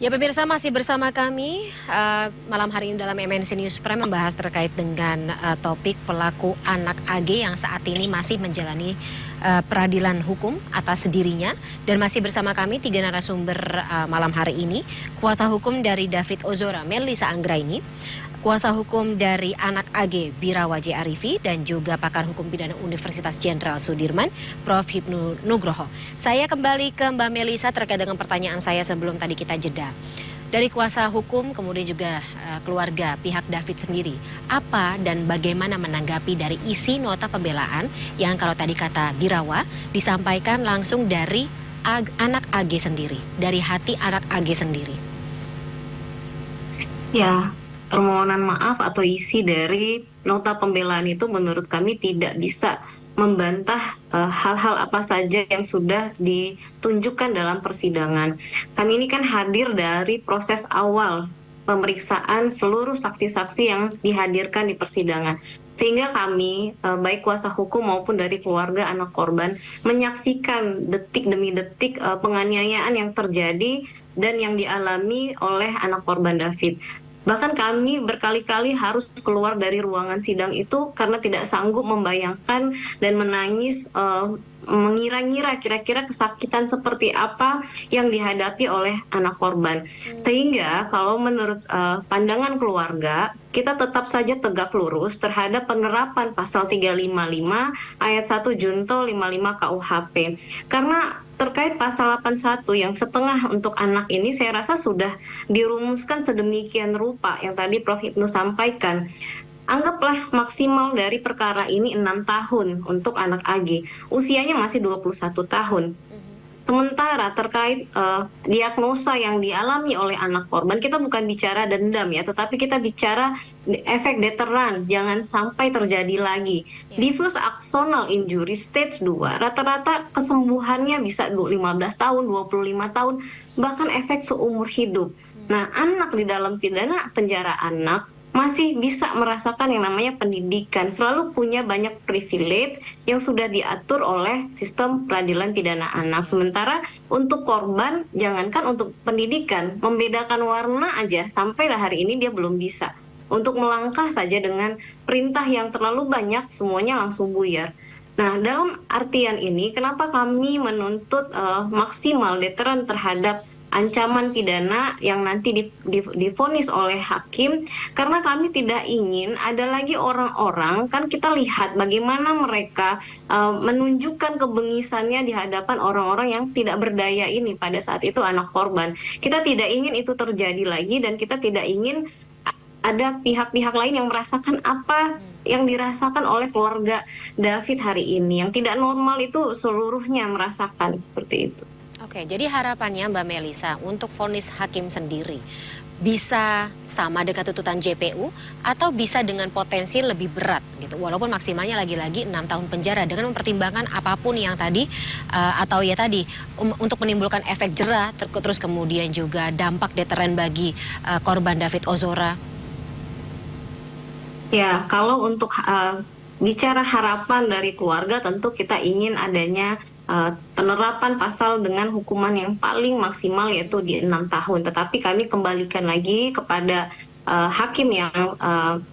Ya pemirsa, masih bersama kami malam hari ini dalam MNC News Prime membahas terkait dengan topik pelaku anak AG yang saat ini masih menjalani peradilan hukum atas dirinya. Dan masih bersama kami 3 narasumber malam hari ini. Kuasa hukum dari David Ozora, Melisa Anggraini. Kuasa hukum dari anak AG, Birawa J. Arifi, dan juga pakar hukum pidana Universitas Jenderal Sudirman, Prof. Hipnu Nugroho. Saya kembali ke Mbak Melisa terkait dengan pertanyaan saya sebelum tadi kita jeda. Dari kuasa hukum, kemudian juga keluarga pihak David sendiri, apa dan bagaimana menanggapi dari isi nota pembelaan yang kalau tadi kata Birawa disampaikan langsung dari anak AG sendiri, dari hati anak AG sendiri? Ya, permohonan maaf atau isi dari nota pembelaan itu menurut kami tidak bisa membantah hal-hal apa saja yang sudah ditunjukkan dalam persidangan. Kami ini kan hadir dari proses awal pemeriksaan seluruh saksi-saksi yang dihadirkan di persidangan. Sehingga kami, baik kuasa hukum maupun dari keluarga anak korban, menyaksikan detik demi detik penganiayaan yang terjadi dan yang dialami oleh anak korban David. Bahkan kami berkali-kali harus keluar dari ruangan sidang itu karena tidak sanggup membayangkan dan menangis, mengira-ngira kira-kira kesakitan seperti apa yang dihadapi oleh anak korban. Sehingga kalau menurut pandangan keluarga, kita tetap saja tegak lurus terhadap penerapan pasal 355 ayat 1 Junto 55 KUHP. Karena terkait pasal 81 yang setengah untuk anak ini saya rasa sudah dirumuskan sedemikian rupa yang tadi Prof. Hipnu sampaikan. Anggaplah maksimal dari perkara ini 6 tahun untuk anak AG. Usianya masih 21 tahun. Sementara terkait diagnosa yang dialami oleh anak korban, kita bukan bicara dendam ya, tetapi kita bicara efek deteran, jangan sampai terjadi lagi. Diffuse axonal injury stage 2, rata-rata kesembuhannya bisa 15 tahun, 25 tahun, bahkan efek seumur hidup. Nah, anak di dalam pidana penjara anak masih bisa merasakan yang namanya pendidikan, selalu punya banyak privilege yang sudah diatur oleh sistem peradilan pidana anak. Sementara untuk korban, jangankan untuk pendidikan, membedakan warna aja sampailah hari ini dia belum bisa. Untuk melangkah saja dengan perintah yang terlalu banyak, semuanya langsung buyar. Nah, dalam artian ini, kenapa kami menuntut maksimal deteran terhadap ancaman pidana yang nanti divonis oleh hakim, karena kami tidak ingin ada lagi orang-orang, kan kita lihat bagaimana mereka menunjukkan kebengisannya di hadapan orang-orang yang tidak berdaya ini pada saat itu anak korban. Kita tidak ingin itu terjadi lagi dan kita tidak ingin ada pihak-pihak lain yang merasakan apa yang dirasakan oleh keluarga David hari ini. Yang tidak normal itu seluruhnya merasakan seperti itu. Oke, jadi harapannya Mbak Melisa untuk vonis hakim sendiri bisa sama dengan tuntutan JPU atau bisa dengan potensi lebih berat gitu. Walaupun maksimalnya lagi-lagi 6 tahun penjara dengan mempertimbangkan apapun yang tadi atau ya tadi untuk menimbulkan efek jera terus kemudian juga dampak deteren bagi korban David Ozora. Ya, kalau untuk bicara harapan dari keluarga tentu kita ingin adanya penerapan pasal dengan hukuman yang paling maksimal yaitu di 6 tahun. Tetapi kami kembalikan lagi kepada hakim yang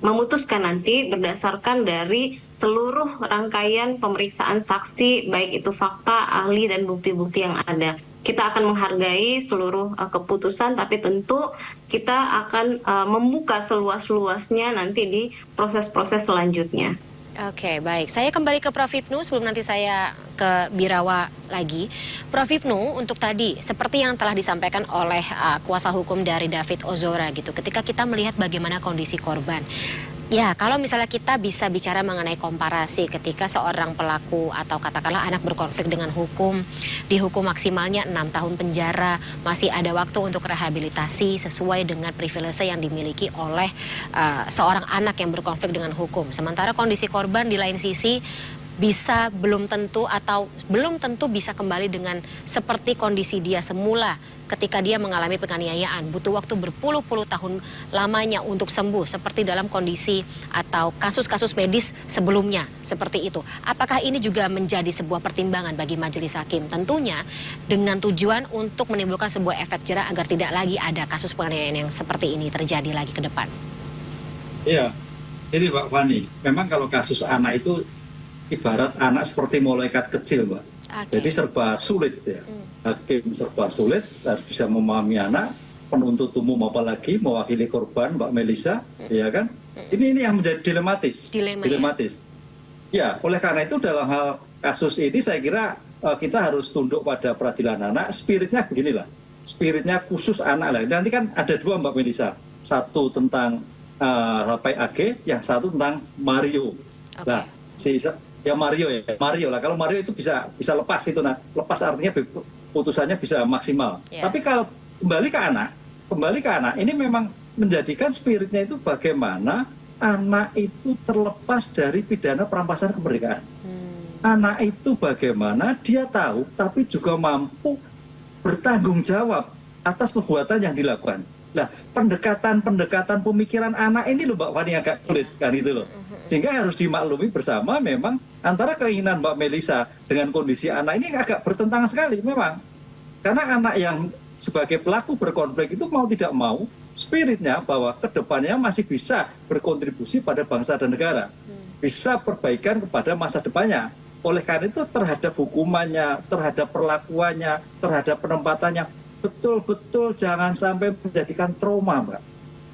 memutuskan nanti berdasarkan dari seluruh rangkaian pemeriksaan saksi, baik itu fakta, ahli, dan bukti-bukti yang ada. Kita akan menghargai seluruh keputusan, tapi tentu kita akan membuka seluas-luasnya nanti di proses-proses selanjutnya. Oke, baik. Saya kembali ke Prof. Hipnu sebelum nanti saya ke Birawa lagi. Prof. Hipnu, untuk tadi seperti yang telah disampaikan oleh kuasa hukum dari David Ozora gitu. Ketika kita melihat bagaimana kondisi korban. Ya, kalau misalnya kita bisa bicara mengenai komparasi ketika seorang pelaku atau katakanlah anak berkonflik dengan hukum, dihukum maksimalnya 6 tahun penjara, masih ada waktu untuk rehabilitasi sesuai dengan privilege yang dimiliki oleh seorang anak yang berkonflik dengan hukum. Sementara kondisi korban di lain sisi bisa belum tentu bisa kembali dengan seperti kondisi dia semula ketika dia mengalami penganiayaan, butuh waktu berpuluh-puluh tahun lamanya untuk sembuh seperti dalam kondisi atau kasus-kasus medis sebelumnya seperti itu. Apakah ini juga menjadi sebuah pertimbangan bagi majelis hakim? Tentunya dengan tujuan untuk menimbulkan sebuah efek jera agar tidak lagi ada kasus penganiayaan yang seperti ini terjadi lagi ke depan. Iya, ini Mbak Fani, memang kalau kasus anak itu ibarat anak seperti malaikat kecil, Mbak. Jadi serba sulit ya. Hakim serba sulit, harus bisa memahami anak, penuntut umum apalagi mewakili korban, Mbak Melisa, ya kan? Ini yang menjadi dilematis. Ya, oleh karena itu dalam hal kasus ini saya kira kita harus tunduk pada peradilan anak. Spiritnya beginilah, spiritnya khusus anak lah. Nanti kan ada dua Mbak Melisa, satu tentang HPAG, yang satu tentang Mario. Nah, ya Mario lah. Kalau Mario itu bisa lepas itu, lepas artinya putusannya bisa maksimal. Tapi kalau kembali ke anak, ini memang menjadikan spiritnya itu bagaimana anak itu terlepas dari pidana perampasan kemerdekaan. Anak itu bagaimana dia tahu tapi juga mampu bertanggung jawab atas perbuatan yang dilakukan. Nah, pendekatan pemikiran anak ini loh Mbak Fani agak sulit kan itu loh. Sehingga harus dimaklumi bersama memang antara keinginan Mbak Melisa dengan kondisi anak ini agak bertentangan sekali memang. Karena anak yang sebagai pelaku berkonflik itu mau tidak mau spiritnya bahwa kedepannya masih bisa berkontribusi pada bangsa dan negara. Bisa perbaikan kepada masa depannya. Oleh karena itu terhadap hukumannya, terhadap perlakuannya, terhadap penempatannya, betul-betul jangan sampai menjadikan trauma, Mbak.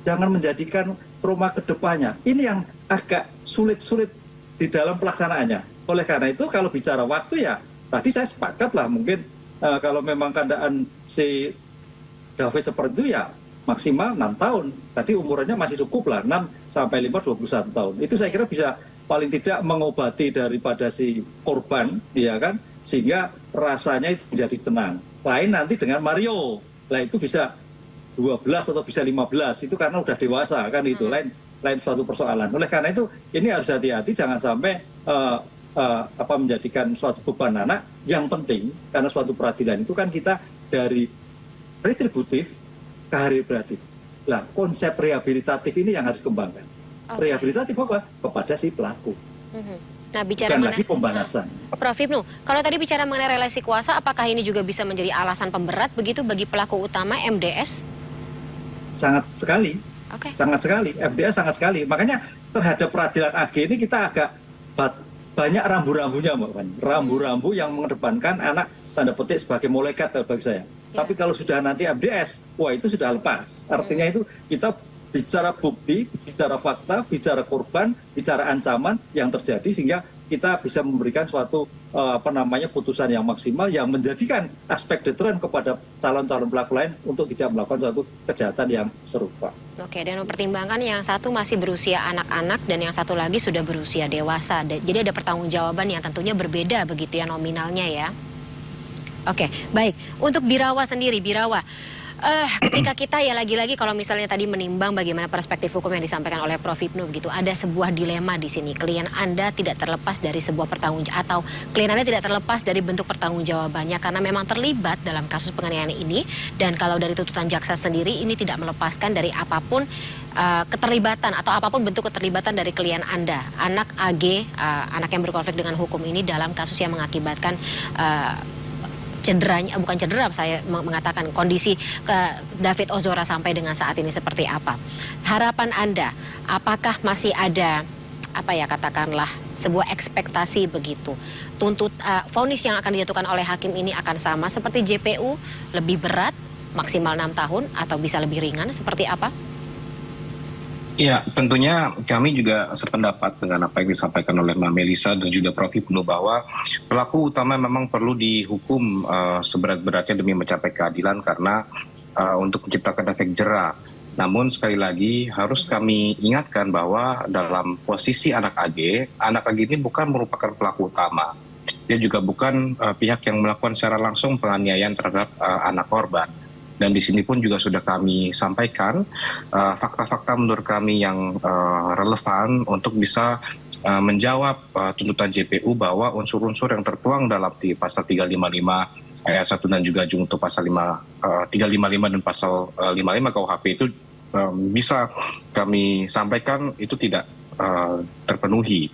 Jangan menjadikan trauma ke depannya. Ini yang agak sulit-sulit di dalam pelaksanaannya. Oleh karena itu kalau bicara waktu ya, tadi saya sepakat lah mungkin kalau memang keadaan si David seperti itu ya maksimal 6 tahun. Tadi umurannya masih cukup lah, 6 sampai 5, 21 tahun. Itu saya kira bisa paling tidak mengobati daripada si korban, ya kan? Sehingga rasanya itu menjadi tenang. Lain nanti dengan Mario, lah itu bisa 12 atau bisa 15, itu karena udah dewasa kan itu, lain suatu persoalan. Oleh karena itu ini harus hati-hati, jangan sampai menjadikan suatu beban anak. Yang penting karena suatu peradilan itu kan kita dari retributif ke rehabilitatif. Lah konsep rehabilitatif ini yang harus dikembangkan. Rehabilitatif apa? Kepada si pelaku. Nah, bicara bukan lagi pembalasan. Prof Ibnu, kalau tadi bicara mengenai relasi kuasa, apakah ini juga bisa menjadi alasan pemberat begitu bagi pelaku utama MDS? Sangat sekali. Sangat sekali. MDS sangat sekali. Makanya terhadap peradilan AG ini kita agak banyak rambu-rambunya, Mbak Fani. Rambu-rambu yang mengedepankan anak tanda petik sebagai malaikat bagi saya. Tapi kalau sudah nanti MDS, wah itu sudah lepas. Artinya itu kita bicara bukti, bicara fakta, bicara korban, bicara ancaman yang terjadi sehingga kita bisa memberikan suatu putusan yang maksimal yang menjadikan aspek deteren kepada calon-calon pelaku lain untuk tidak melakukan suatu kejahatan yang serupa. Oke, dan mempertimbangkan yang satu masih berusia anak-anak dan yang satu lagi sudah berusia dewasa. Jadi ada pertanggungjawaban yang tentunya berbeda begitu ya nominalnya ya. Oke, baik. Untuk Birawa sendiri, Birawa. Ketika kita ya lagi-lagi kalau misalnya tadi menimbang bagaimana perspektif hukum yang disampaikan oleh Prof Ibnu begitu, ada sebuah dilema di sini. Klien Anda tidak terlepas dari sebuah atau klien Anda tidak terlepas dari bentuk pertanggungjawabannya karena memang terlibat dalam kasus penganiayaan ini, dan kalau dari tuntutan jaksa sendiri ini tidak melepaskan dari apapun keterlibatan atau apapun bentuk keterlibatan dari klien Anda, anak AG, anak yang berkonflik dengan hukum ini dalam kasus yang mengakibatkan cederanya, bukan cedera, saya mengatakan kondisi ke David Ozora sampai dengan saat ini seperti apa. Harapan Anda, apakah masih ada katakanlah sebuah ekspektasi begitu? Vonis yang akan dijatuhkan oleh hakim ini akan sama seperti JPU, lebih berat, maksimal 6 tahun atau bisa lebih ringan, seperti apa? Ya, tentunya kami juga sependapat dengan apa yang disampaikan oleh Mbak Melisa dan juga Prof Ibnu bahwa pelaku utama memang perlu dihukum seberat-beratnya demi mencapai keadilan karena untuk menciptakan efek jera. Namun sekali lagi harus kami ingatkan bahwa dalam posisi anak AG ini bukan merupakan pelaku utama. Dia juga bukan pihak yang melakukan secara langsung penganiayaan terhadap anak korban. Dan di sini pun juga sudah kami sampaikan fakta-fakta menurut kami yang relevan untuk bisa menjawab tuntutan JPU bahwa unsur-unsur yang tertuang dalam di pasal 355 ayat 1 dan juga junto pasal 355 dan pasal 55 KUHP itu bisa kami sampaikan itu tidak terpenuhi.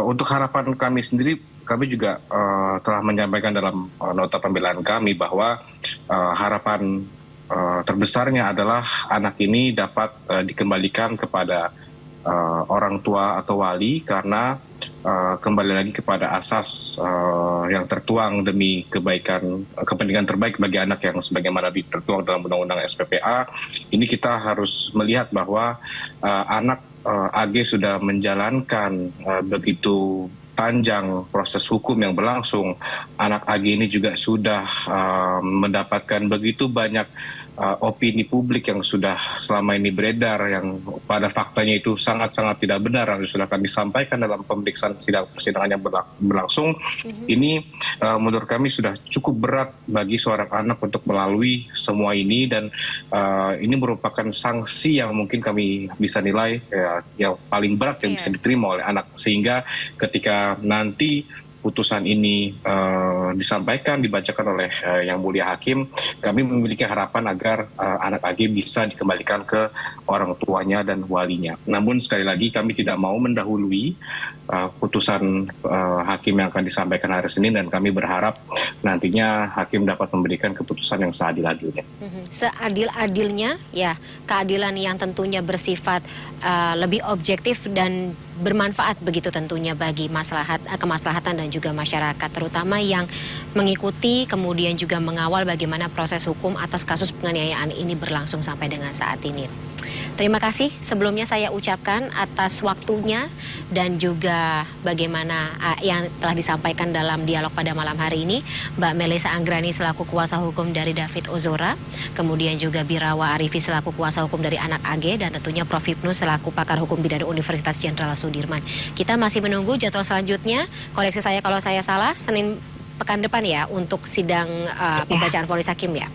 Untuk harapan kami sendiri, kami juga telah menyampaikan dalam nota pembelaan kami bahwa harapan terbesarnya adalah anak ini dapat dikembalikan kepada orang tua atau wali karena kembali lagi kepada asas yang tertuang demi kepentingan terbaik bagi anak yang sebagaimana tertuang dalam Undang-Undang SPPA. Ini kita harus melihat bahwa anak AG sudah menjalankan begitu panjang proses hukum yang berlangsung. Anak AG ini juga sudah mendapatkan begitu banyak opini publik yang sudah selama ini beredar, yang pada faktanya itu sangat-sangat tidak benar, yang sudah kami sampaikan dalam pemeriksaan persidangan yang berlangsung. Ini menurut kami sudah cukup berat bagi seorang anak untuk melalui semua ini, dan ini merupakan sanksi yang mungkin kami bisa nilai yang paling berat yang bisa diterima oleh anak, sehingga ketika nanti putusan ini dibacakan oleh Yang Mulia Hakim, kami memiliki harapan agar anak AG bisa dikembalikan ke orang tuanya dan walinya. Namun sekali lagi kami tidak mau mendahului putusan Hakim yang akan disampaikan hari Senin, dan kami berharap nantinya Hakim dapat memberikan keputusan yang seadil-adilnya. Seadil-adilnya, ya, keadilan yang tentunya bersifat lebih objektif dan bermanfaat begitu tentunya bagi kemaslahatan dan juga masyarakat, terutama yang mengikuti kemudian juga mengawal bagaimana proses hukum atas kasus penganiayaan ini berlangsung sampai dengan saat ini. Terima kasih sebelumnya saya ucapkan atas waktunya dan juga bagaimana yang telah disampaikan dalam dialog pada malam hari ini, Mbak Melisa Anggrani selaku kuasa hukum dari David Ozora, kemudian juga Birawa Arifi selaku kuasa hukum dari anak AG, dan tentunya Prof. Hipnu selaku pakar hukum pidana Universitas Jenderal Sudirman. Kita masih menunggu jadwal selanjutnya, koreksi saya kalau saya salah, Senin pekan depan ya untuk sidang pembacaan vonis hakim ya.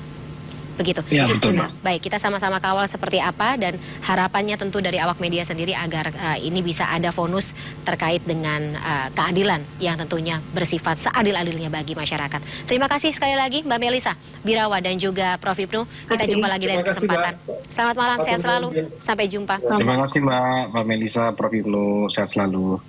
Begitu. Ya, betul, Mbak. Baik, kita sama-sama kawal seperti apa, dan harapannya tentu dari awak media sendiri agar ini bisa ada bonus terkait dengan keadilan yang tentunya bersifat seadil-adilnya bagi masyarakat. Terima kasih sekali lagi Mbak Melisa, Birawa, dan juga Prof. Hipnu. Kita jumpa lagi lain kesempatan. Selamat malam, sehat selalu. Sampai jumpa. Terima kasih Mbak Melisa, Prof. Hipnu, sehat selalu.